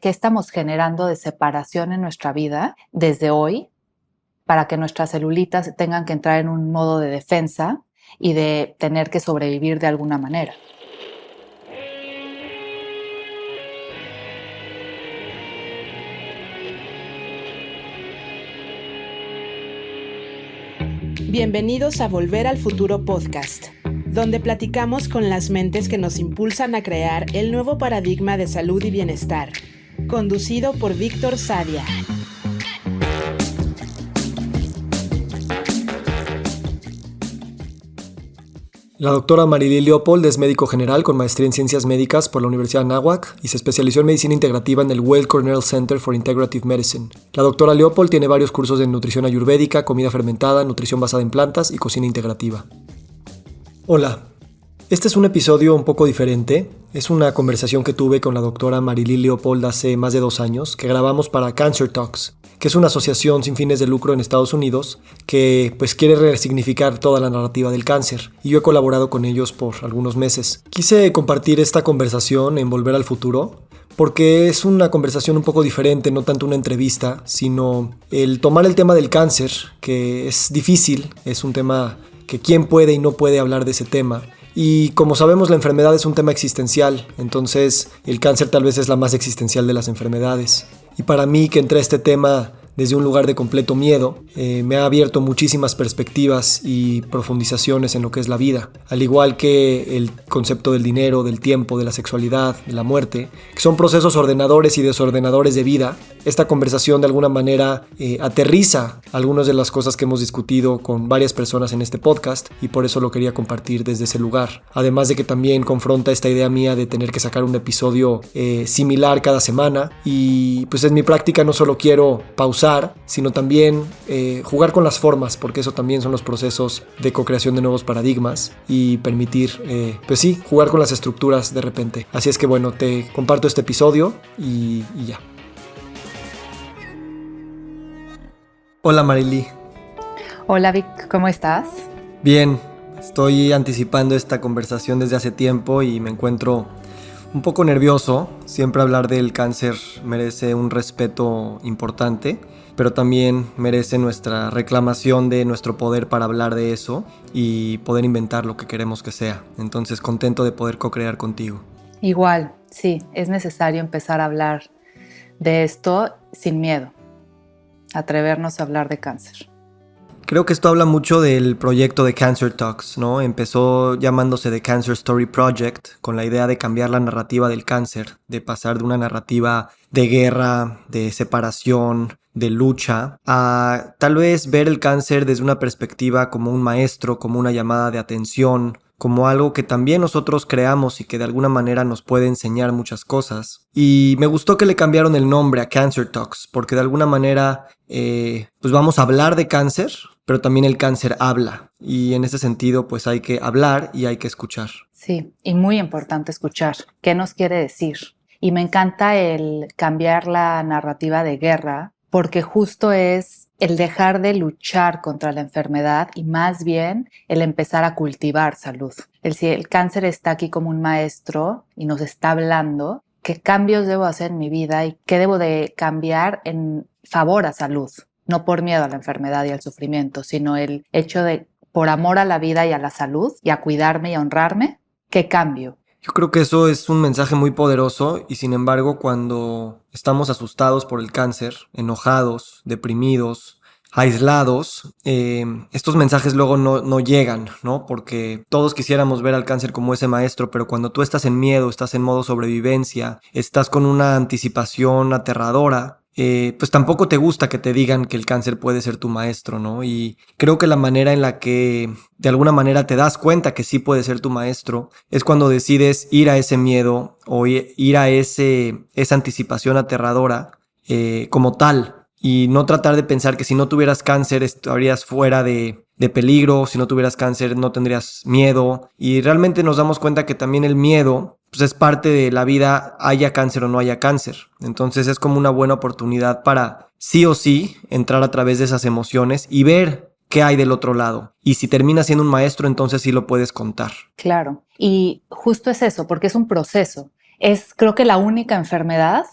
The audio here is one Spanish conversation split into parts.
qué estamos generando de separación en nuestra vida desde hoy para que nuestras celulitas tengan que entrar en un modo de defensa y de tener que sobrevivir de alguna manera. Bienvenidos a Volver al Futuro Podcast, donde platicamos con las mentes que nos impulsan a crear el nuevo paradigma de salud y bienestar, conducido por Víctor Sadia. La doctora Marily Leopold es médico general con maestría en Ciencias Médicas por la Universidad Anáhuac y se especializó en Medicina Integrativa en el Weill Cornell Center for Integrative Medicine. La doctora Leopold tiene varios cursos de nutrición ayurvédica, comida fermentada, nutrición basada en plantas y cocina integrativa. Hola, este es un episodio un poco diferente. Es una conversación que tuve con la doctora Marily Leopold hace más de 2 años que grabamos para Cancer Talks, que es una asociación sin fines de lucro en Estados Unidos que quiere resignificar toda la narrativa del cáncer, y yo he colaborado con ellos por algunos meses. Quise compartir esta conversación en Volver al Futuro porque es una conversación un poco diferente, no tanto una entrevista, sino el tomar el tema del cáncer, que es difícil, es un tema que quién puede y no puede hablar de ese tema. Y como sabemos, la enfermedad es un tema existencial, entonces el cáncer tal vez es la más existencial de las enfermedades. Y para mí, que entré a este tema desde un lugar de completo miedo, me ha abierto muchísimas perspectivas y profundizaciones en lo que es la vida, al igual que el concepto del dinero, del tiempo, de la sexualidad, de la muerte, que son procesos ordenadores y desordenadores de vida. Esta conversación de alguna manera aterriza algunas de las cosas que hemos discutido con varias personas en este podcast, y por eso lo quería compartir desde ese lugar. Además de que también confronta esta idea mía de tener que sacar un episodio similar cada semana, y pues en mi práctica no solo quiero pausar, sino también jugar con las formas, porque eso también son los procesos de co-creación de nuevos paradigmas y permitir, jugar con las estructuras de repente. Así es que bueno, te comparto este episodio y ya. Hola Marily. Hola Vic, ¿cómo estás? Bien, estoy anticipando esta conversación desde hace tiempo y me encuentro un poco nervioso. Siempre hablar del cáncer merece un respeto importante, pero también merece nuestra reclamación de nuestro poder para hablar de eso y poder inventar lo que queremos que sea. Entonces, contento de poder co-crear contigo. Igual, sí, es necesario empezar a hablar de esto sin miedo, atrevernos a hablar de cáncer. Creo que esto habla mucho del proyecto de Cancer Talks, ¿no? Empezó llamándose The Cancer Story Project, con la idea de cambiar la narrativa del cáncer, de pasar de una narrativa de guerra, de separación, de lucha, a tal vez ver el cáncer desde una perspectiva como un maestro, como una llamada de atención, como algo que también nosotros creamos y que de alguna manera nos puede enseñar muchas cosas. Y me gustó que le cambiaron el nombre a Cancer Talks, porque de alguna manera vamos a hablar de cáncer, pero también el cáncer habla. Y en ese sentido, pues hay que hablar y hay que escuchar. Sí, y muy importante escuchar. ¿Qué nos quiere decir? Y me encanta el cambiar la narrativa de guerra, porque justo es el dejar de luchar contra la enfermedad y más bien el empezar a cultivar salud. El cáncer está aquí como un maestro y nos está hablando qué cambios debo hacer en mi vida y qué debo de cambiar en favor a salud. No por miedo a la enfermedad y al sufrimiento, sino el hecho de, por amor a la vida y a la salud y a cuidarme y a honrarme, ¿qué cambio? Yo creo que eso es un mensaje muy poderoso, y sin embargo, cuando estamos asustados por el cáncer, enojados, deprimidos, aislados, estos mensajes luego no llegan, ¿no? Porque todos quisiéramos ver al cáncer como ese maestro, pero cuando tú estás en miedo, estás en modo sobrevivencia, estás con una anticipación aterradora, pues tampoco te gusta que te digan que el cáncer puede ser tu maestro, ¿no? Y creo que la manera en la que de alguna manera te das cuenta que sí puede ser tu maestro es cuando decides ir a ese miedo o ir a esa anticipación aterradora como tal, y no tratar de pensar que si no tuvieras cáncer estarías fuera de peligro, si no tuvieras cáncer no tendrías miedo, y realmente nos damos cuenta que también el miedo pues es parte de la vida, haya cáncer o no haya cáncer. Entonces es como una buena oportunidad para sí o sí entrar a través de esas emociones y ver qué hay del otro lado. Y si termina siendo un maestro, entonces sí lo puedes contar. Claro, y justo es eso, porque es un proceso. Es, creo que, la única enfermedad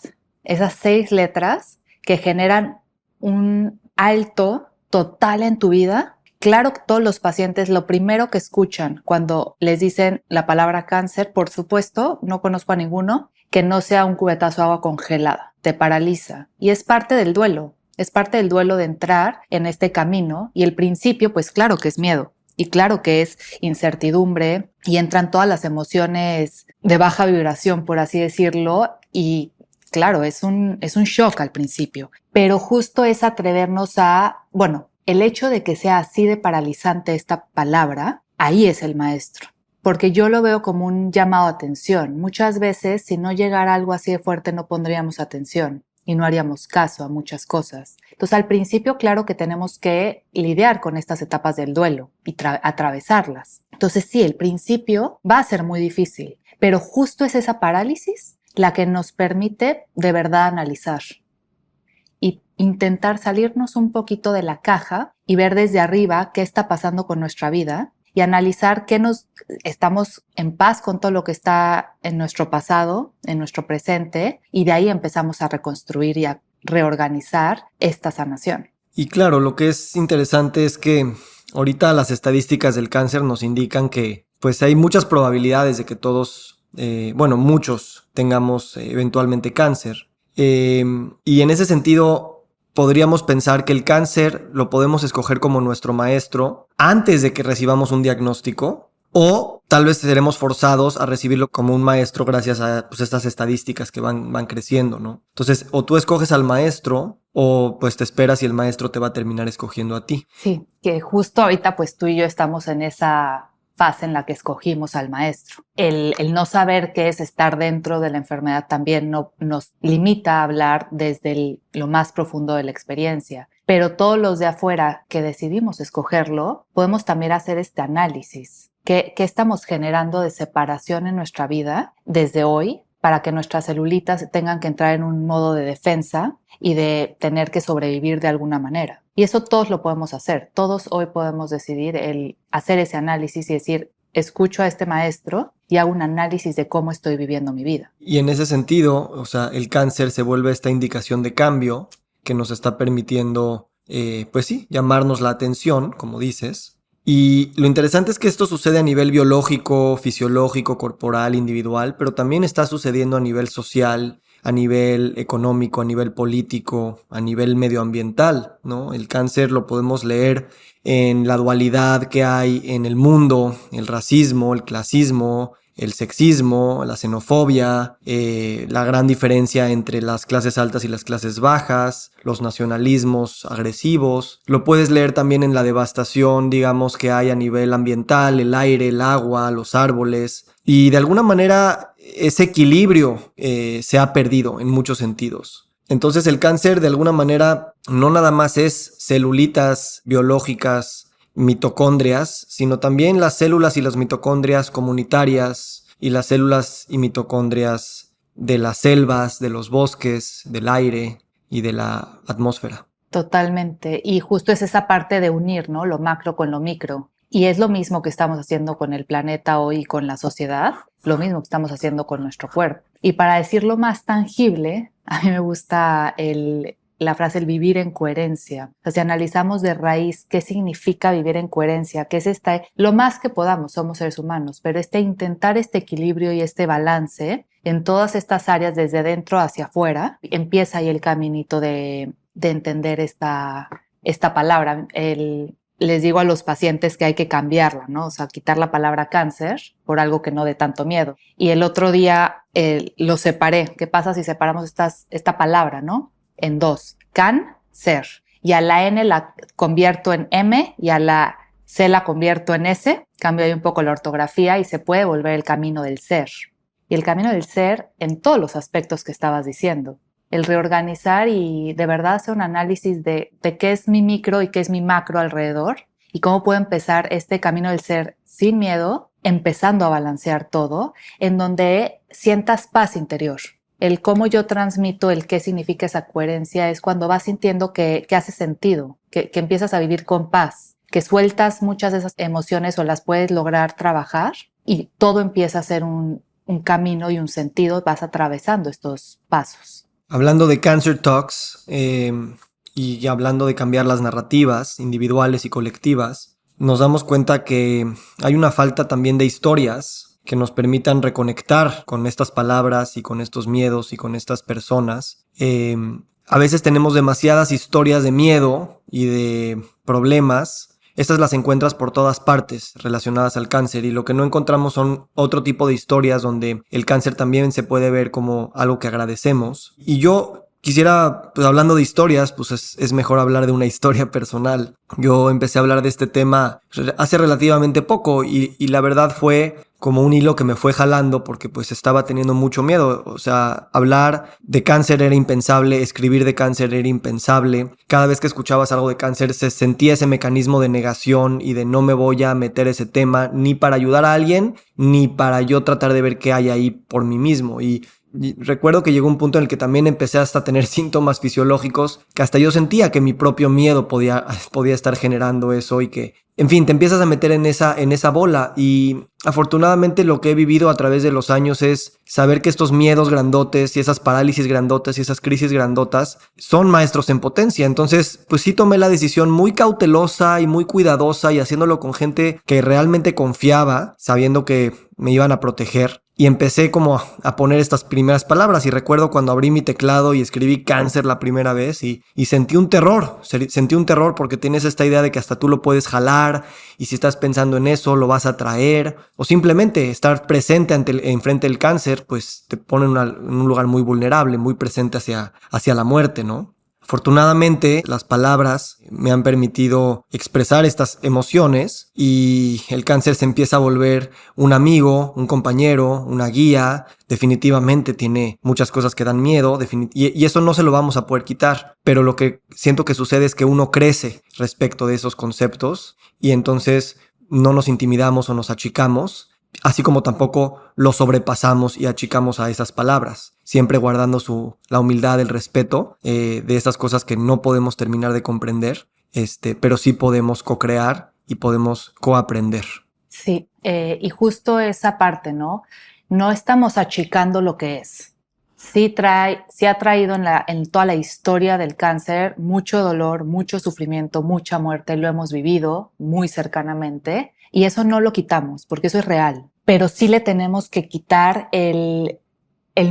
esas 6 letras que generan un alto total en tu vida. Claro que todos los pacientes lo primero que escuchan cuando les dicen la palabra cáncer, por supuesto, no conozco a ninguno que no sea un cubetazo de agua congelada, te paraliza. Y es parte del duelo, de entrar en este camino, y el principio, pues claro que es miedo. Y claro que es incertidumbre y entran todas las emociones de baja vibración, por así decirlo, y claro, es un shock al principio, pero justo es atrevernos a, bueno, el hecho de que sea así de paralizante esta palabra, ahí es el maestro, porque yo lo veo como un llamado a atención. Muchas veces, si no llegara algo así de fuerte, no pondríamos atención y no haríamos caso a muchas cosas. Entonces, al principio, claro que tenemos que lidiar con estas etapas del duelo y atravesarlas. Entonces, sí, el principio va a ser muy difícil, pero justo es esa parálisis la que nos permite de verdad analizar y intentar salirnos un poquito de la caja y ver desde arriba qué está pasando con nuestra vida y analizar qué estamos en paz con todo lo que está en nuestro pasado, en nuestro presente, y de ahí empezamos a reconstruir y a reorganizar esta sanación. Y claro, lo que es interesante es que ahorita las estadísticas del cáncer nos indican que pues hay muchas probabilidades de que todos, muchos tengamos eventualmente cáncer. Y en ese sentido podríamos pensar que el cáncer lo podemos escoger como nuestro maestro antes de que recibamos un diagnóstico, o tal vez seremos forzados a recibirlo como un maestro gracias a pues, estas estadísticas que van creciendo, ¿no? Entonces, o tú escoges al maestro o pues te esperas y el maestro te va a terminar escogiendo a ti. Sí, que justo ahorita pues tú y yo estamos en esa fase en la que escogimos al maestro. El no saber qué es estar dentro de la enfermedad también nos limita a hablar desde lo más profundo de la experiencia. Pero todos los de afuera que decidimos escogerlo, podemos también hacer este análisis. ¿Qué estamos generando de separación en nuestra vida desde hoy para que nuestras celulitas tengan que entrar en un modo de defensa y de tener que sobrevivir de alguna manera? Y eso todos lo podemos hacer. Todos hoy podemos decidir el hacer ese análisis y decir, escucho a este maestro y hago un análisis de cómo estoy viviendo mi vida. Y en ese sentido, o sea, el cáncer se vuelve esta indicación de cambio que nos está permitiendo, pues sí, llamarnos la atención, como dices. Y lo interesante es que esto sucede a nivel biológico, fisiológico, corporal, individual, pero también está sucediendo a nivel social, a nivel económico, a nivel político, a nivel medioambiental, ¿no? El cáncer lo podemos leer en la dualidad que hay en el mundo, el racismo, el clasismo, el sexismo, la xenofobia, la gran diferencia entre las clases altas y las clases bajas, los nacionalismos agresivos. Lo puedes leer también en la devastación, digamos, que hay a nivel ambiental, el aire, el agua, los árboles. Y de alguna manera ese equilibrio se ha perdido en muchos sentidos. Entonces el cáncer de alguna manera no nada más es celulitas biológicas, mitocondrias, sino también las células y las mitocondrias comunitarias y las células y mitocondrias de las selvas, de los bosques, del aire y de la atmósfera. Totalmente. Y justo es esa parte de unir, ¿no? Lo macro con lo micro. Y es lo mismo que estamos haciendo con el planeta hoy y con la sociedad, lo mismo que estamos haciendo con nuestro cuerpo. Y para decirlo más tangible, a mí me gusta la frase el vivir en coherencia. O sea, si analizamos de raíz qué significa vivir en coherencia, qué es lo más que podamos, somos seres humanos, pero intentar este equilibrio y este balance en todas estas áreas desde dentro hacia afuera, empieza ahí el caminito de entender esta palabra. Les digo a los pacientes que hay que cambiarla, ¿no? O sea, quitar la palabra cáncer por algo que no dé tanto miedo. Y el otro día lo separé. ¿Qué pasa si separamos esta palabra, ¿no? En 2, can, ser. Y a la N la convierto en M y a la C la convierto en S. Cambio ahí un poco la ortografía y se puede volver el camino del ser. Y el camino del ser en todos los aspectos que estabas diciendo. El reorganizar y de verdad hacer un análisis de qué es mi micro y qué es mi macro alrededor y cómo puedo empezar este camino del ser sin miedo, empezando a balancear todo, en donde sientas paz interior. El cómo yo transmito el qué significa esa coherencia es cuando vas sintiendo que hace sentido, que empiezas a vivir con paz, que sueltas muchas de esas emociones o las puedes lograr trabajar y todo empieza a ser un camino y un sentido, vas atravesando estos pasos. Hablando de Cancer Talks y hablando de cambiar las narrativas individuales y colectivas, nos damos cuenta que hay una falta también de historias que nos permitan reconectar con estas palabras y con estos miedos y con estas personas. A veces tenemos demasiadas historias de miedo y de problemas. Estas las encuentras por todas partes relacionadas al cáncer, y lo que no encontramos son otro tipo de historias donde el cáncer también se puede ver como algo que agradecemos. Y yo quisiera, pues hablando de historias, pues es mejor hablar de una historia personal. Yo empecé a hablar de este tema hace relativamente poco y la verdad fue como un hilo que me fue jalando porque pues estaba teniendo mucho miedo. O sea, hablar de cáncer era impensable, escribir de cáncer era impensable. Cada vez que escuchabas algo de cáncer se sentía ese mecanismo de negación y de no me voy a meter ese tema ni para ayudar a alguien ni para yo tratar de ver qué hay ahí por mí mismo. Y recuerdo que llegó un punto en el que también empecé hasta a tener síntomas fisiológicos que hasta yo sentía que mi propio miedo podía estar generando eso y que, en fin, te empiezas a meter en esa bola. Y afortunadamente lo que he vivido a través de los años es saber que estos miedos grandotes y esas parálisis grandotas y esas crisis grandotas son maestros en potencia. Entonces, pues sí tomé la decisión muy cautelosa y muy cuidadosa y haciéndolo con gente que realmente confiaba, sabiendo que me iban a proteger. Y empecé como a poner estas primeras palabras y recuerdo cuando abrí mi teclado y escribí cáncer la primera vez y sentí un terror porque tienes esta idea de que hasta tú lo puedes jalar y si estás pensando en eso lo vas a traer o simplemente estar presente enfrente del cáncer pues te pone en un lugar muy vulnerable, muy presente hacia la muerte, ¿no? Afortunadamente, las palabras me han permitido expresar estas emociones y el cáncer se empieza a volver un amigo, un compañero, una guía. Definitivamente tiene muchas cosas que dan miedo y eso no se lo vamos a poder quitar. Pero lo que siento que sucede es que uno crece respecto de esos conceptos y entonces no nos intimidamos o nos achicamos. Así como tampoco lo sobrepasamos y achicamos a esas palabras, siempre guardando la humildad, el respeto de esas cosas que no podemos terminar de comprender, pero sí podemos co-crear y podemos coaprender. Sí, y justo esa parte, ¿no? No estamos achicando lo que es. Sí ha traído en toda la historia del cáncer mucho dolor, mucho sufrimiento, mucha muerte, lo hemos vivido muy cercanamente. Y eso no lo quitamos, porque eso es real. Pero sí le tenemos que quitar el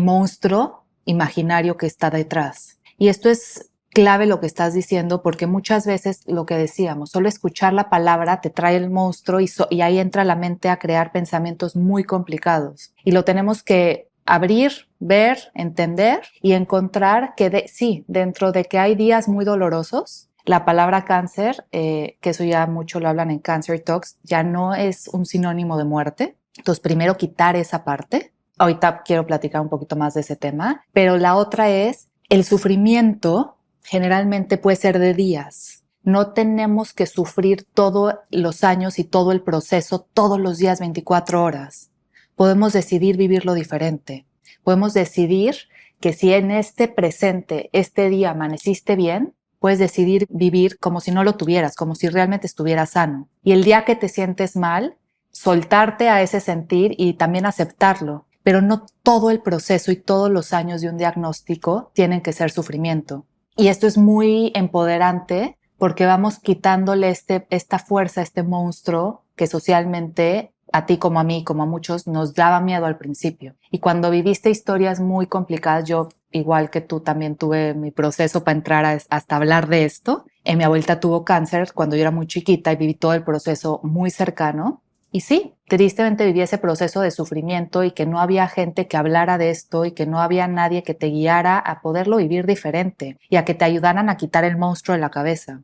monstruo imaginario que está detrás. Y esto es clave lo que estás diciendo, porque muchas veces lo que decíamos, solo escuchar la palabra te trae el monstruo y ahí entra la mente a crear pensamientos muy complicados. Y lo tenemos que abrir, ver, entender y encontrar que sí, dentro de que hay días muy dolorosos, la palabra cáncer, que eso ya mucho lo hablan en Cancer Talks, ya no es un sinónimo de muerte. Entonces, primero quitar esa parte. Ahorita quiero platicar un poquito más de ese tema. Pero la otra es, el sufrimiento generalmente puede ser de días. No tenemos que sufrir todos los años y todo el proceso todos los días 24 horas. Podemos decidir vivirlo diferente. Podemos decidir que si en este presente, este día amaneciste bien, puedes decidir vivir como si no lo tuvieras, como si realmente estuvieras sano. Y el día que te sientes mal, soltarte a ese sentir y también aceptarlo. Pero no todo el proceso y todos los años de un diagnóstico tienen que ser sufrimiento. Y esto es muy empoderante porque vamos quitándole esta fuerza, este monstruo que socialmente a ti como a mí, como a muchos, nos daba miedo al principio. Y cuando viviste historias muy complicadas, yo, igual que tú, también tuve mi proceso para entrar hasta hablar de esto. Mi abuelita tuvo cáncer cuando yo era muy chiquita y viví todo el proceso muy cercano. Y sí, tristemente viví ese proceso de sufrimiento y que no había gente que hablara de esto y que no había nadie que te guiara a poderlo vivir diferente y a que te ayudaran a quitar el monstruo de la cabeza.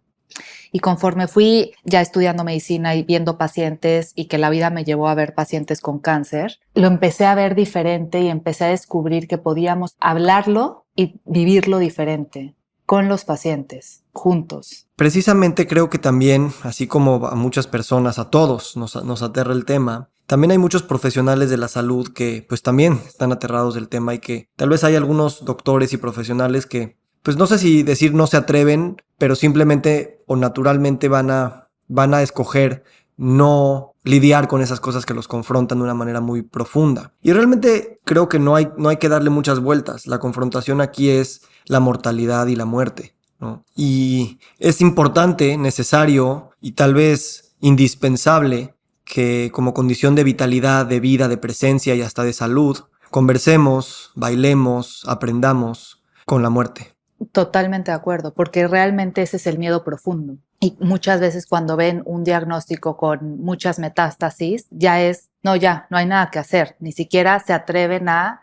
Y conforme fui ya estudiando medicina y viendo pacientes y que la vida me llevó a ver pacientes con cáncer, lo empecé a ver diferente y empecé a descubrir que podíamos hablarlo y vivirlo diferente con los pacientes, juntos. Precisamente creo que también, así como a muchas personas, a todos nos aterra el tema, también hay muchos profesionales de la salud que pues también están aterrados del tema y que tal vez hay algunos doctores y profesionales que pues no sé si decir no se atreven, pero simplemente o naturalmente van a escoger no lidiar con esas cosas que los confrontan de una manera muy profunda. Y realmente creo que no hay que darle muchas vueltas. La confrontación aquí es la mortalidad y la muerte, ¿no? Y es importante, necesario y tal vez indispensable que como condición de vitalidad, de vida, de presencia y hasta de salud, conversemos, bailemos, aprendamos con la muerte. Totalmente de acuerdo, porque realmente ese es el miedo profundo. Y muchas veces cuando ven un diagnóstico con muchas metástasis, no hay nada que hacer. Ni siquiera se atreven a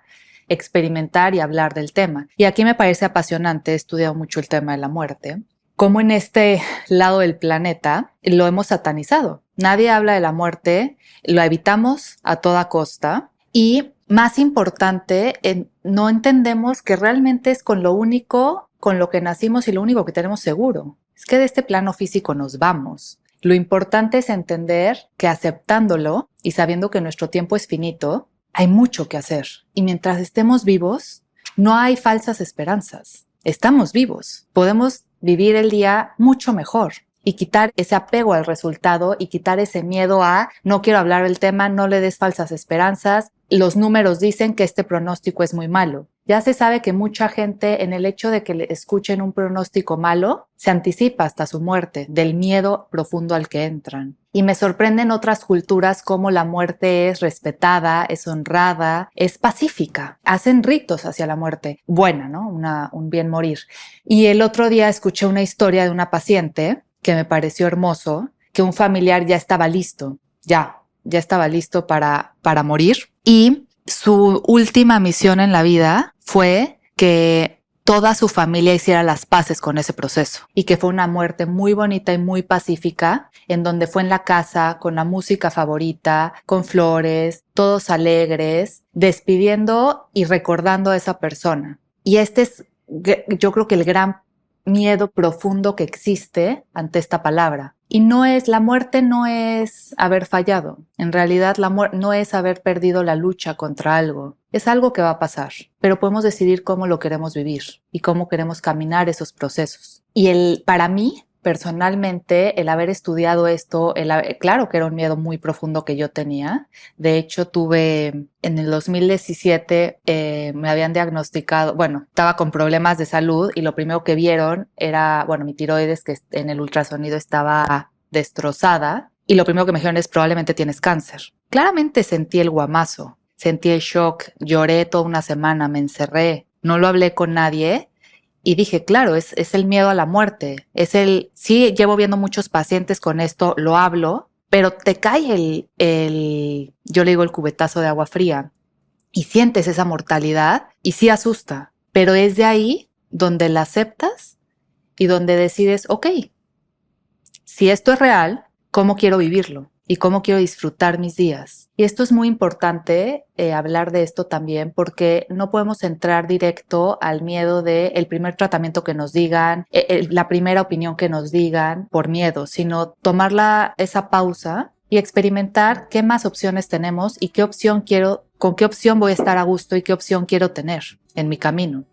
experimentar y hablar del tema. Y aquí me parece apasionante, he estudiado mucho el tema de la muerte, cómo en este lado del planeta lo hemos satanizado. Nadie habla de la muerte, lo evitamos a toda costa y más importante, no entendemos que realmente es con lo único con lo que nacimos y lo único que tenemos seguro. Es que de este plano físico nos vamos. Lo importante es entender que aceptándolo y sabiendo que nuestro tiempo es finito, hay mucho que hacer. Y mientras estemos vivos, no hay falsas esperanzas. Estamos vivos. Podemos vivir el día mucho mejor y quitar ese apego al resultado y quitar ese miedo a no quiero hablar del tema, no le des falsas esperanzas. Los números dicen que este pronóstico es muy malo. Ya se sabe que mucha gente en el hecho de que le escuchen un pronóstico malo se anticipa hasta su muerte del miedo profundo al que entran. Y me sorprenden otras culturas cómo la muerte es respetada, es honrada, es pacífica. Hacen ritos hacia la muerte. Buena, ¿no? Un bien morir. Y el otro día escuché una historia de una paciente que me pareció hermoso, que un familiar ya estaba listo, ya estaba listo para morir. Y su última misión en la vida fue que toda su familia hiciera las paces con ese proceso y que fue una muerte muy bonita y muy pacífica, en donde fue en la casa con la música favorita, con flores, todos alegres, despidiendo y recordando a esa persona. Y este es, yo creo que el gran miedo profundo que existe ante esta palabra. Y la muerte no es haber fallado. En realidad la muerte no es haber perdido la lucha contra algo. Es algo que va a pasar, pero podemos decidir cómo lo queremos vivir y cómo queremos caminar esos procesos. Y para mí, personalmente, el haber estudiado esto, claro que era un miedo muy profundo que yo tenía. De hecho, en el 2017 me habían diagnosticado, estaba con problemas de salud y lo primero que vieron era, mi tiroides, que en el ultrasonido estaba destrozada, y lo primero que me dijeron es probablemente tienes cáncer. Claramente sentí el guamazo, sentí el shock, lloré toda una semana, me encerré, no lo hablé con nadie. Y dije, claro, es el miedo a la muerte. Sí, llevo viendo muchos pacientes con esto, lo hablo, pero te cae yo le digo el cubetazo de agua fría y sientes esa mortalidad y sí asusta, pero es de ahí donde la aceptas y donde decides, ok, si esto es real, ¿cómo quiero vivirlo? Y cómo quiero disfrutar mis días. Y esto es muy importante, hablar de esto también, porque no podemos entrar directo al miedo del primer tratamiento que nos digan, la primera opinión que nos digan por miedo, sino tomar esa pausa y experimentar qué más opciones tenemos y con qué opción voy a estar a gusto y qué opción quiero tener en mi camino.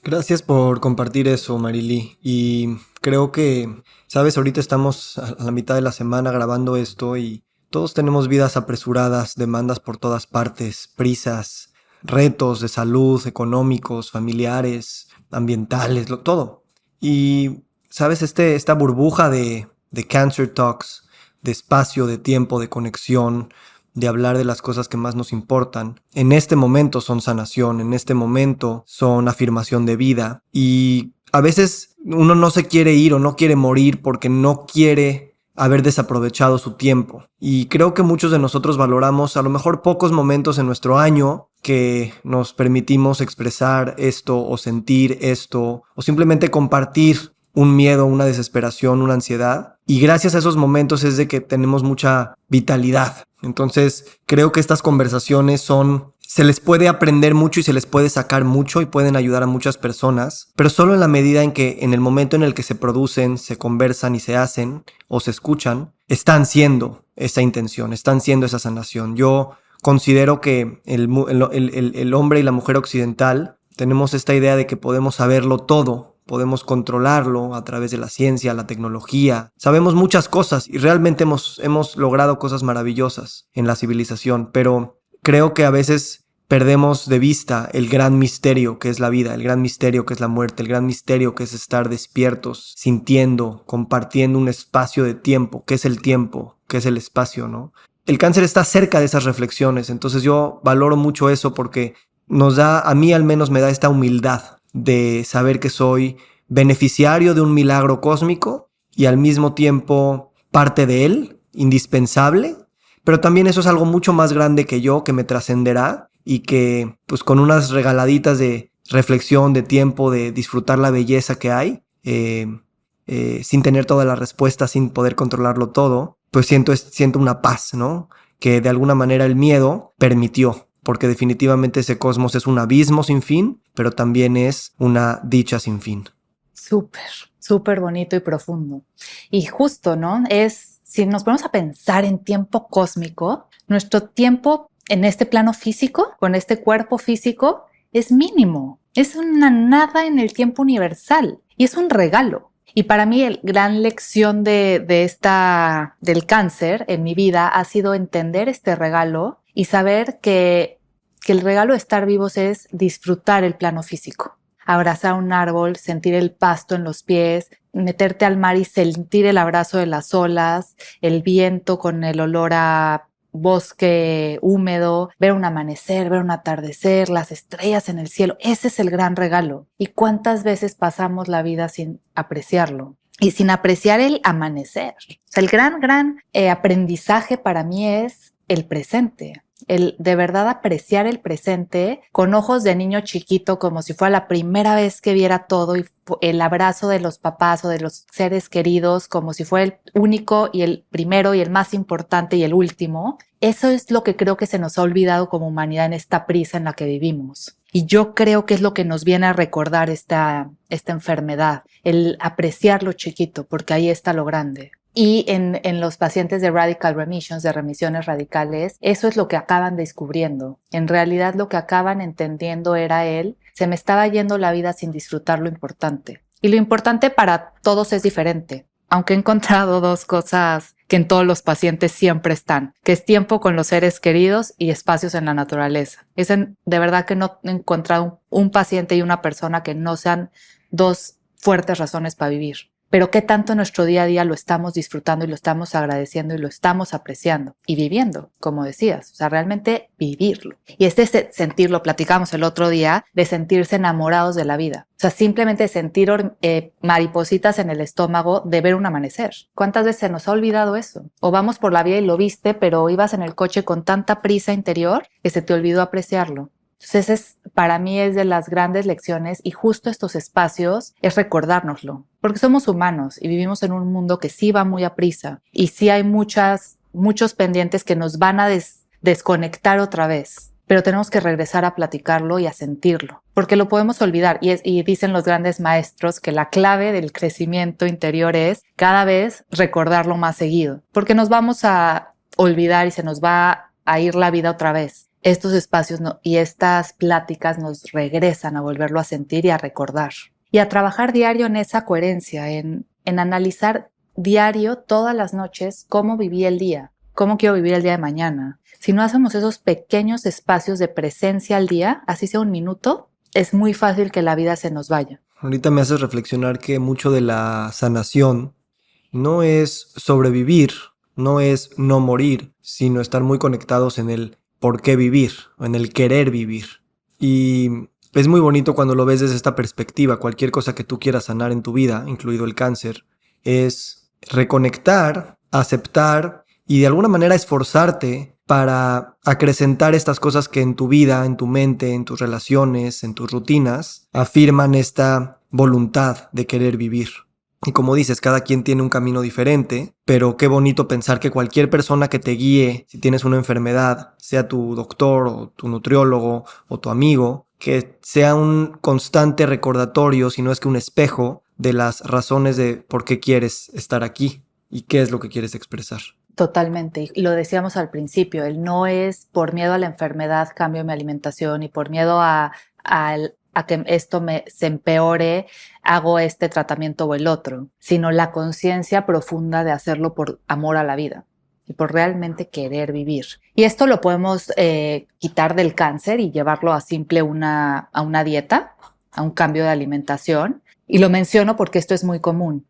Gracias por compartir eso, Marily. Y creo que, sabes, ahorita estamos a la mitad de la semana grabando esto y todos tenemos vidas apresuradas, demandas por todas partes, prisas, retos de salud, económicos, familiares, ambientales, todo. Y, sabes, esta burbuja de Cancer Talks, de espacio, de tiempo, de conexión, de hablar de las cosas que más nos importan, en este momento son sanación, en este momento son afirmación de vida. Y a veces uno no se quiere ir o no quiere morir porque no quiere haber desaprovechado su tiempo. Y creo que muchos de nosotros valoramos a lo mejor pocos momentos en nuestro año que nos permitimos expresar esto o sentir esto o simplemente compartir un miedo, una desesperación, una ansiedad. Y gracias a esos momentos es de que tenemos mucha vitalidad. Entonces, creo que estas conversaciones se les puede aprender mucho y se les puede sacar mucho y pueden ayudar a muchas personas, pero solo en la medida en que en el momento en el que se producen, se conversan y se hacen o se escuchan, están siendo esa intención, están siendo esa sanación. Yo considero que el hombre y la mujer occidental tenemos esta idea de que podemos saberlo todo podemos controlarlo a través de la ciencia, la tecnología. Sabemos muchas cosas y realmente hemos logrado cosas maravillosas en la civilización, pero creo que a veces perdemos de vista el gran misterio que es la vida, el gran misterio que es la muerte, el gran misterio que es estar despiertos, sintiendo, compartiendo un espacio de tiempo, que es el tiempo, que es el espacio, ¿no? El cáncer está cerca de esas reflexiones, entonces yo valoro mucho eso porque nos da, a mí al menos me da esta humildad de saber que soy beneficiario de un milagro cósmico y al mismo tiempo parte de él, indispensable, pero también eso es algo mucho más grande que yo, que me trascenderá y que pues con unas regaladitas de reflexión, de tiempo, de disfrutar la belleza que hay, sin tener todas las respuestas, sin poder controlarlo todo, pues siento una paz, ¿no? Que de alguna manera el miedo permitió, porque definitivamente ese cosmos es un abismo sin fin, pero también es una dicha sin fin. Súper bonito y profundo. Y justo, ¿no? Si nos ponemos a pensar en tiempo cósmico, nuestro tiempo en este plano físico, con este cuerpo físico, es mínimo. Es una nada en el tiempo universal y es un regalo. Y para mí la gran lección del cáncer en mi vida ha sido entender este regalo y saber que el regalo de estar vivos es disfrutar el plano físico. Abrazar un árbol, sentir el pasto en los pies, meterte al mar y sentir el abrazo de las olas, el viento con el olor a bosque húmedo, ver un amanecer, ver un atardecer, las estrellas en el cielo. Ese es el gran regalo. ¿Y cuántas veces pasamos la vida sin apreciarlo? Y sin apreciar el amanecer. O sea, el gran aprendizaje para mí es el presente. El de verdad apreciar el presente con ojos de niño chiquito, como si fuera la primera vez que viera todo, y el abrazo de los papás o de los seres queridos como si fuera el único y el primero y el más importante y el último. Eso es lo que creo que se nos ha olvidado como humanidad en esta prisa en la que vivimos. Y yo creo que es lo que nos viene a recordar esta enfermedad, el apreciar lo chiquito, porque ahí está lo grande. Y en los pacientes de radical remissions, de remisiones radicales, eso es lo que acaban descubriendo. En realidad lo que acaban entendiendo era se me estaba yendo la vida sin disfrutar lo importante. Y lo importante para todos es diferente. Aunque he encontrado dos cosas que en todos los pacientes siempre están, que es tiempo con los seres queridos y espacios en la naturaleza. De verdad que no he encontrado un paciente y una persona que no sean dos fuertes razones para vivir. Pero qué tanto en nuestro día a día lo estamos disfrutando y lo estamos agradeciendo y lo estamos apreciando y viviendo, como decías, o sea, realmente vivirlo. Y sentirlo, platicamos el otro día, de sentirse enamorados de la vida. O sea, simplemente sentir maripositas en el estómago de ver un amanecer. ¿Cuántas veces se nos ha olvidado eso? O vamos por la vida y lo viste, pero ibas en el coche con tanta prisa interior que se te olvidó apreciarlo. Entonces, para mí es de las grandes lecciones y justo estos espacios es recordárnoslo, porque somos humanos y vivimos en un mundo que sí va muy a prisa y sí hay muchos pendientes que nos van a desconectar otra vez, pero tenemos que regresar a platicarlo y a sentirlo, porque lo podemos olvidar y dicen los grandes maestros que la clave del crecimiento interior es cada vez recordarlo más seguido, porque nos vamos a olvidar y se nos va a ir la vida otra vez. Estos espacios y estas pláticas nos regresan a volverlo a sentir y a recordar. Y a trabajar diario en esa coherencia, en analizar diario, todas las noches, cómo viví el día, cómo quiero vivir el día de mañana. Si no hacemos esos pequeños espacios de presencia al día, así sea un minuto, es muy fácil que la vida se nos vaya. Ahorita me haces reflexionar que mucho de la sanación no es sobrevivir, no es no morir, sino estar muy conectados en el por qué vivir, en el querer vivir. Y es muy bonito cuando lo ves desde esta perspectiva. Cualquier cosa que tú quieras sanar en tu vida, incluido el cáncer, es reconectar, aceptar y de alguna manera esforzarte para acrecentar estas cosas que en tu vida, en tu mente, en tus relaciones, en tus rutinas, afirman esta voluntad de querer vivir. Y como dices, cada quien tiene un camino diferente, pero qué bonito pensar que cualquier persona que te guíe, si tienes una enfermedad, sea tu doctor o tu nutriólogo o tu amigo, que sea un constante recordatorio, si no es que un espejo, de las razones de por qué quieres estar aquí y qué es lo que quieres expresar. Totalmente. Y lo decíamos al principio, no es por miedo a la enfermedad cambio mi alimentación y por miedo a a que esto se empeore, hago este tratamiento o el otro, sino la conciencia profunda de hacerlo por amor a la vida y por realmente querer vivir. Y esto lo podemos quitar del cáncer y llevarlo a a una dieta, a un cambio de alimentación. Y lo menciono porque esto es muy común.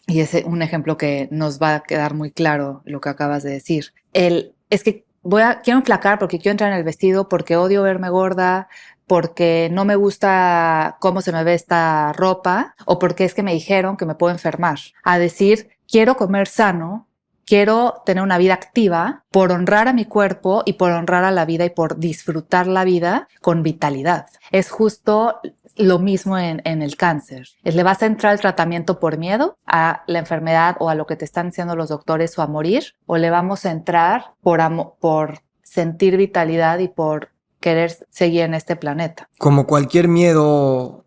Y es un ejemplo que nos va a quedar muy claro lo que acabas de decir. Es que quiero enflacar porque quiero entrar en el vestido, porque odio verme gorda, porque no me gusta cómo se me ve esta ropa, o porque es que me dijeron que me puedo enfermar. A decir, quiero comer sano, quiero tener una vida activa por honrar a mi cuerpo y por honrar a la vida y por disfrutar la vida con vitalidad. Es justo lo mismo en el cáncer. ¿Le vas a entrar al tratamiento por miedo a la enfermedad o a lo que te están diciendo los doctores o a morir? ¿O le vamos a entrar por sentir vitalidad y por querer seguir en este planeta? Como cualquier miedo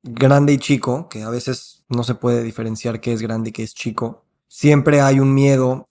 grande y chico, que a veces no se puede diferenciar qué es grande y qué es chico, siempre hay un miedo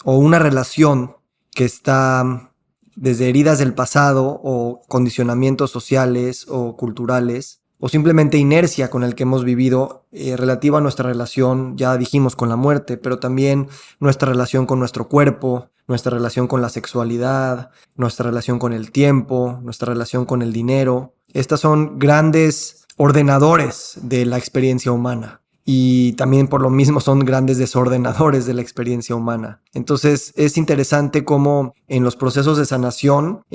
o una relación que está desde heridas del pasado o condicionamientos sociales o culturales o simplemente inercia con el que hemos vivido relativa a nuestra relación, ya dijimos, con la muerte, pero también nuestra relación con nuestro cuerpo, nuestra relación con la sexualidad, nuestra relación con el tiempo, nuestra relación con el dinero. Estas son grandes ordenadores de la experiencia humana. Y también por lo mismo son grandes desordenadores de la experiencia humana. Entonces es interesante cómo en los procesos de sanación,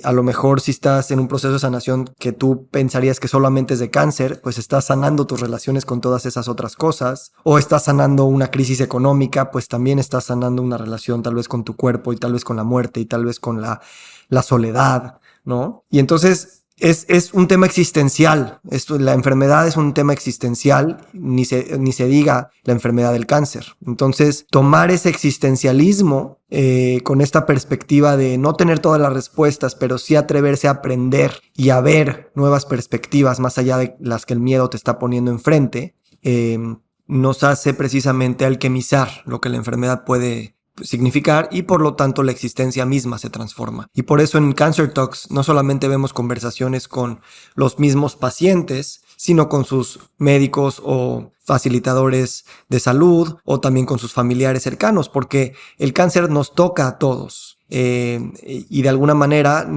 a lo mejor si estás en un proceso de sanación que tú pensarías que solamente es de cáncer, pues estás sanando tus relaciones con todas esas otras cosas, o estás sanando una crisis económica, pues también estás sanando una relación tal vez con tu cuerpo y tal vez con la muerte y tal vez con la soledad, ¿no? Y entonces es un tema existencial. La enfermedad es un tema existencial, ni se diga la enfermedad del cáncer. Entonces, tomar ese existencialismo con esta perspectiva de no tener todas las respuestas, pero sí atreverse a aprender y a ver nuevas perspectivas más allá de las que el miedo te está poniendo enfrente, nos hace precisamente alquimizar lo que la enfermedad puede significar y por lo tanto la existencia misma se transforma. Y por eso en Cancer Talks no solamente vemos conversaciones con los mismos pacientes, sino con sus médicos o facilitadores de salud o también con sus familiares cercanos, porque el cáncer nos toca a todos. Y de alguna manera,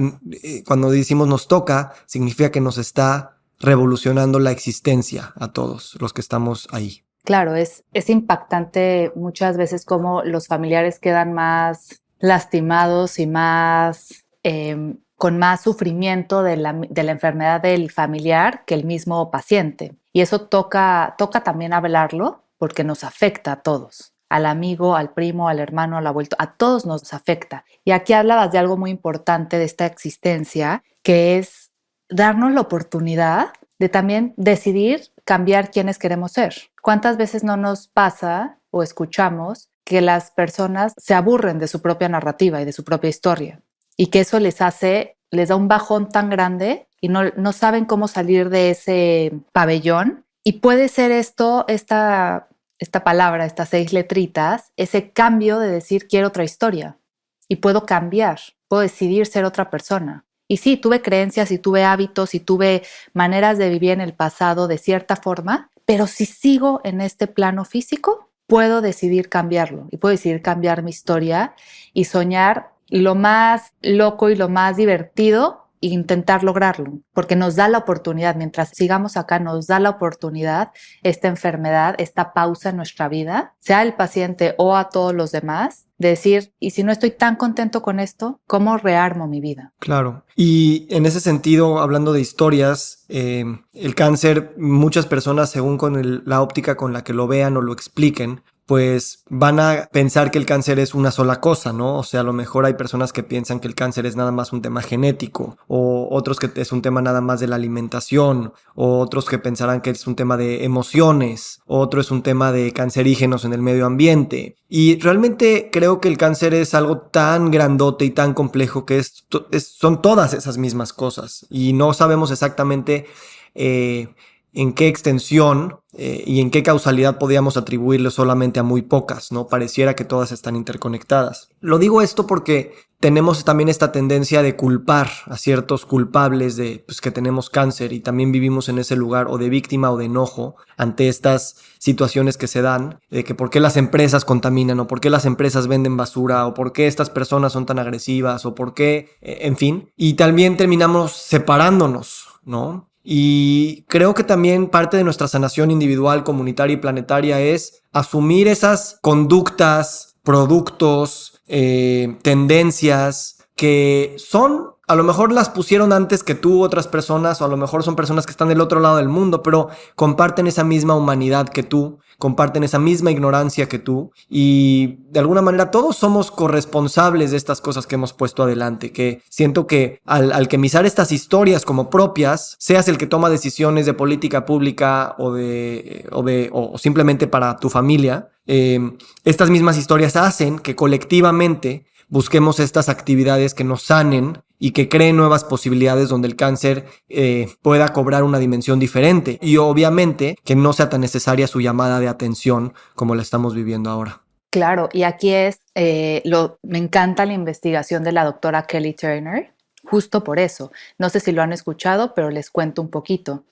cuando decimos nos toca, significa que nos está revolucionando la existencia a todos los que estamos ahí. Claro, es impactante muchas veces cómo los familiares quedan más lastimados y con más sufrimiento de la enfermedad del familiar que el mismo paciente. Y eso toca también hablarlo porque nos afecta a todos, al amigo, al primo, al hermano, al abuelo, a todos nos afecta. Y aquí hablabas de algo muy importante de esta existencia, que es darnos la oportunidad de también decidir cambiar quiénes queremos ser. ¿Cuántas veces no nos pasa o escuchamos que las personas se aburren de su propia narrativa y de su propia historia? Y que eso les da un bajón tan grande y no saben cómo salir de ese pabellón. Y puede ser esta palabra, estas 6 letritas, ese cambio de decir quiero otra historia y puedo cambiar, puedo decidir ser otra persona. Y sí, tuve creencias y tuve hábitos y tuve maneras de vivir en el pasado de cierta forma, pero si sigo en este plano físico, puedo decidir cambiarlo y puedo decidir cambiar mi historia y soñar lo más loco y lo más divertido e intentar lograrlo, porque nos da la oportunidad, mientras sigamos acá, nos da la oportunidad esta enfermedad, esta pausa en nuestra vida, sea el paciente o a todos los demás, de decir, y si no estoy tan contento con esto, ¿cómo rearmo mi vida? Claro. Y en ese sentido, hablando de historias, el cáncer, muchas personas, según con la óptica con la que lo vean o lo expliquen, pues van a pensar que el cáncer es una sola cosa, ¿no? O sea, a lo mejor hay personas que piensan que el cáncer es nada más un tema genético, o otros que es un tema nada más de la alimentación, o otros que pensarán que es un tema de emociones, otro es un tema de cancerígenos en el medio ambiente. Y realmente creo que el cáncer es algo tan grandote y tan complejo que son todas esas mismas cosas y no sabemos exactamente en qué extensión y en qué causalidad podíamos atribuirle solamente a muy pocas, ¿no? Pareciera que todas están interconectadas. Lo digo esto porque tenemos también esta tendencia de culpar a ciertos culpables de pues, que tenemos cáncer, y también vivimos en ese lugar o de víctima o de enojo ante estas situaciones que se dan, de que por qué las empresas contaminan, o por qué las empresas venden basura, o por qué estas personas son tan agresivas, o por qué, en fin, y también terminamos separándonos, ¿no? Y creo que también parte de nuestra sanación individual, comunitaria y planetaria es asumir esas conductas, productos, tendencias que son, a lo mejor las pusieron antes que tú otras personas, o a lo mejor son personas que están del otro lado del mundo, pero comparten esa misma humanidad que tú, comparten esa misma ignorancia que tú, y de alguna manera todos somos corresponsables de estas cosas que hemos puesto adelante, que siento que al alquimizar estas historias como propias, seas el que toma decisiones de política pública o simplemente para tu familia, estas mismas historias hacen que colectivamente busquemos estas actividades que nos sanen y que creen nuevas posibilidades donde el cáncer pueda cobrar una dimensión diferente, y obviamente que no sea tan necesaria su llamada de atención como la estamos viviendo ahora. Claro, y aquí me encanta la investigación de la doctora Kelly Turner, justo por eso. No sé si lo han escuchado, pero les cuento un poquito.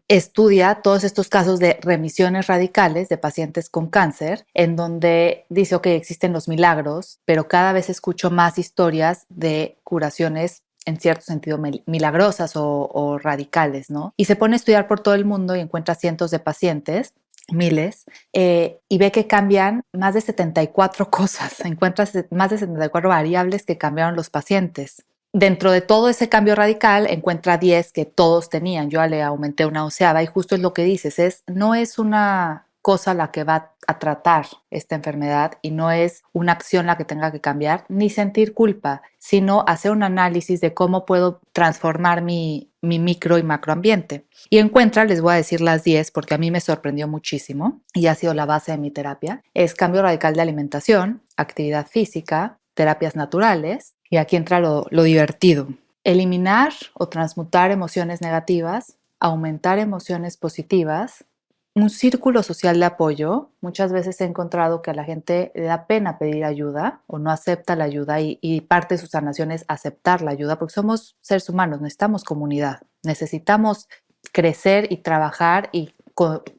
Estudia todos estos casos de remisiones radicales de pacientes con cáncer, en donde dice, ok, existen los milagros, pero cada vez escucho más historias de curaciones en cierto sentido milagrosas o radicales, ¿no? Y se pone a estudiar por todo el mundo y encuentra cientos de pacientes, miles, y ve que cambian más de 74 cosas, encuentras más de 74 variables que cambiaron los pacientes. Dentro de todo ese cambio radical encuentra 10 que todos tenían. Yo le aumenté una 11ª, y justo es lo que dices, no es una cosa la que va a tratar esta enfermedad, y no es una acción la que tenga que cambiar, ni sentir culpa, sino hacer un análisis de cómo puedo transformar mi micro y macroambiente. Y encuentra, les voy a decir las 10 porque a mí me sorprendió muchísimo y ha sido la base de mi terapia. Es cambio radical de alimentación, actividad física, terapias naturales, y aquí entra lo divertido. Eliminar o transmutar emociones negativas, aumentar emociones positivas, un círculo social de apoyo. Muchas veces he encontrado que a la gente le da pena pedir ayuda o no acepta la ayuda, y parte de su sanación es aceptar la ayuda, porque somos seres humanos, necesitamos comunidad, necesitamos crecer y trabajar y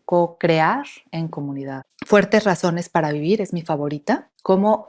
co-crear en comunidad. Fuertes razones para vivir es mi favorita.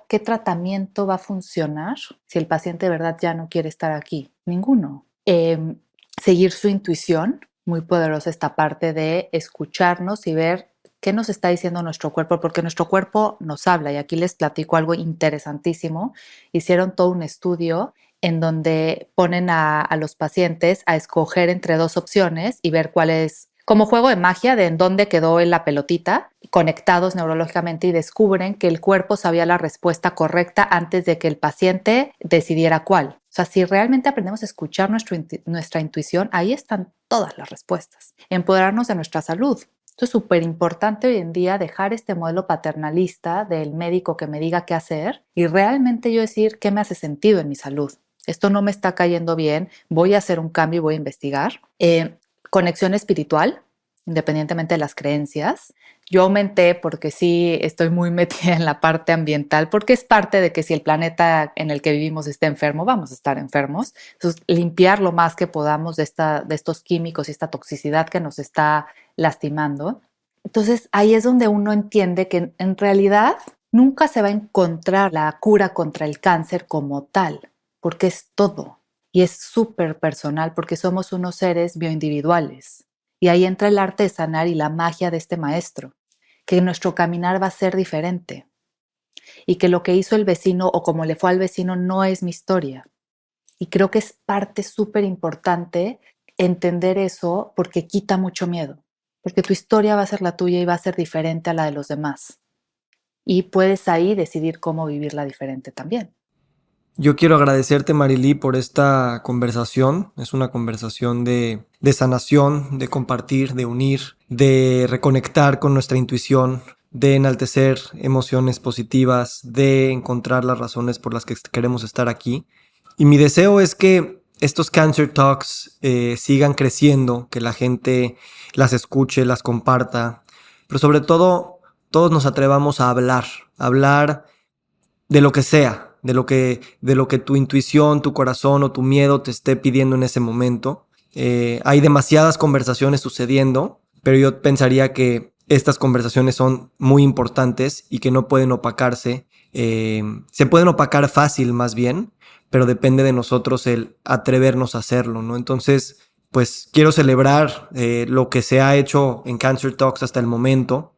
¿Qué tratamiento va a funcionar si el paciente de verdad ya no quiere estar aquí? Ninguno. Seguir su intuición, muy poderosa esta parte de escucharnos y ver qué nos está diciendo nuestro cuerpo, porque nuestro cuerpo nos habla. Y aquí les platico algo interesantísimo. Hicieron todo un estudio en donde ponen a los pacientes a escoger entre 2 opciones y ver cuál es, como juego de magia, de en dónde quedó en la pelotita, conectados neurológicamente, y descubren que el cuerpo sabía la respuesta correcta antes de que el paciente decidiera cuál. O sea, si realmente aprendemos a escuchar nuestra intuición, ahí están todas las respuestas. Empoderarnos de nuestra salud. Esto es súper importante hoy en día, dejar este modelo paternalista del médico que me diga qué hacer y realmente yo decir qué me hace sentido en mi salud. Esto no me está cayendo bien, voy a hacer un cambio y voy a investigar. Conexión espiritual, independientemente de las creencias. Yo aumenté porque sí estoy muy metida en la parte ambiental, porque es parte de que si el planeta en el que vivimos está enfermo, vamos a estar enfermos. Entonces, limpiar lo más que podamos de estos químicos y esta toxicidad que nos está lastimando. Entonces, ahí es donde uno entiende que en realidad nunca se va a encontrar la cura contra el cáncer como tal, porque es todo. Y es súper personal porque somos unos seres bioindividuales. Y ahí entra el arte de sanar y la magia de este maestro, que nuestro caminar va a ser diferente. Y que lo que hizo el vecino o como le fue al vecino no es mi historia. Y creo que es parte súper importante entender eso, porque quita mucho miedo. Porque tu historia va a ser la tuya y va a ser diferente a la de los demás. Y puedes ahí decidir cómo vivirla diferente también. Yo quiero agradecerte, Marily, por esta conversación. Es una conversación de sanación, de compartir, de unir, de reconectar con nuestra intuición, de enaltecer emociones positivas, de encontrar las razones por las que queremos estar aquí. Y mi deseo es que estos Cancer Talks sigan creciendo, que la gente las escuche, las comparta, pero sobre todo todos nos atrevamos a hablar de lo que sea, de lo que tu intuición, tu corazón o tu miedo te esté pidiendo en ese momento. Hay demasiadas conversaciones sucediendo, pero yo pensaría que estas conversaciones son muy importantes y que no pueden opacarse. Se pueden opacar fácil más bien, pero depende de nosotros el atrevernos a hacerlo, ¿no? Entonces, pues quiero celebrar lo que se ha hecho en Cancer Talks hasta el momento.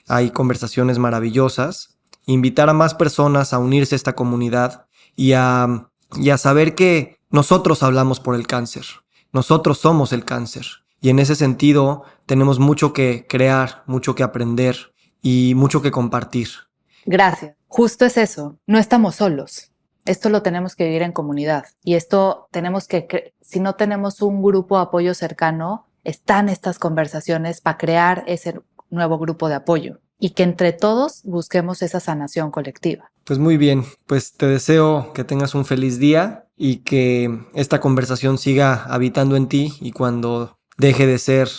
Hay conversaciones maravillosas. Invitar a más personas a unirse a esta comunidad y a saber que nosotros hablamos por el cáncer. Nosotros somos el cáncer. Y en ese sentido tenemos mucho que crear, mucho que aprender y mucho que compartir. Gracias. Justo es eso. No estamos solos. Esto lo tenemos que vivir en comunidad. Y esto tenemos que, si no tenemos un grupo de apoyo cercano, están estas conversaciones para crear ese nuevo grupo de apoyo. Y que entre todos busquemos esa sanación colectiva. Pues muy bien, pues te deseo que tengas un feliz día y que esta conversación siga habitando en ti y cuando deje de ser,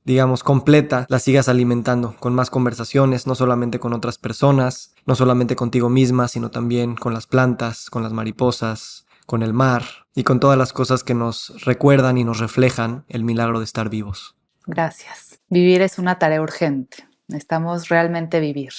digamos, completa, la sigas alimentando con más conversaciones, no solamente con otras personas, no solamente contigo misma, sino también con las plantas, con las mariposas, con el mar y con todas las cosas que nos recuerdan y nos reflejan el milagro de estar vivos. Gracias. Vivir es una tarea urgente. Necesitamos realmente vivir.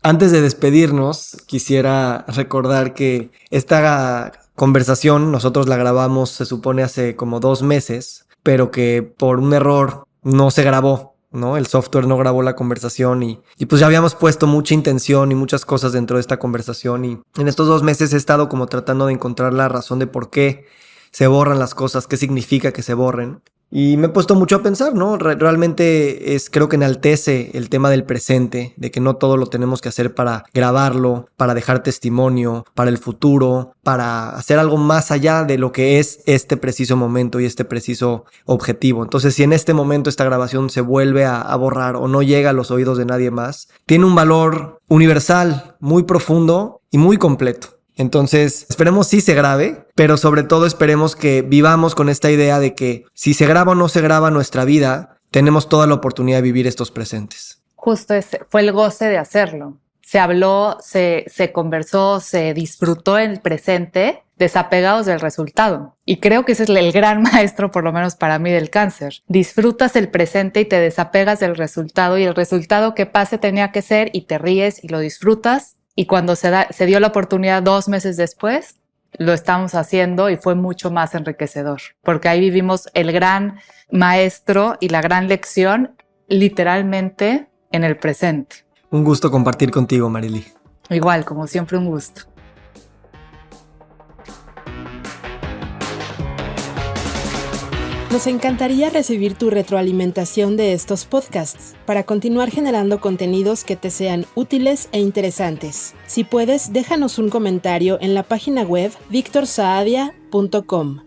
Antes de despedirnos, quisiera recordar que esta conversación nosotros la grabamos, se supone, hace como 2 meses, pero que por un error no se grabó, ¿no? El software no grabó la conversación y pues ya habíamos puesto mucha intención y muchas cosas dentro de esta conversación y en estos 2 meses he estado como tratando de encontrar la razón de por qué se borran las cosas, qué significa que se borren. Y me he puesto mucho a pensar, ¿no? Realmente creo que enaltece el tema del presente, de que no todo lo tenemos que hacer para grabarlo, para dejar testimonio, para el futuro, para hacer algo más allá de lo que es este preciso momento y este preciso objetivo. Entonces, si en este momento esta grabación se vuelve a borrar o no llega a los oídos de nadie más, tiene un valor universal, muy profundo y muy completo. Entonces, esperemos sí se grabe, pero sobre todo esperemos que vivamos con esta idea de que si se graba o no se graba nuestra vida, tenemos toda la oportunidad de vivir estos presentes. Justo ese fue el goce de hacerlo. Se habló, se conversó, se disfrutó en el presente, desapegados del resultado. Y creo que ese es el gran maestro, por lo menos para mí, del cáncer. Disfrutas el presente y te desapegas del resultado y el resultado que pase tenía que ser y te ríes y lo disfrutas. Y cuando se dio la oportunidad 2 meses después, lo estamos haciendo y fue mucho más enriquecedor, porque ahí vivimos el gran maestro y la gran lección literalmente en el presente. Un gusto compartir contigo, Marily. Igual, como siempre, un gusto. Nos encantaría recibir tu retroalimentación de estos podcasts para continuar generando contenidos que te sean útiles e interesantes. Si puedes, déjanos un comentario en la página web victorsaadia.com.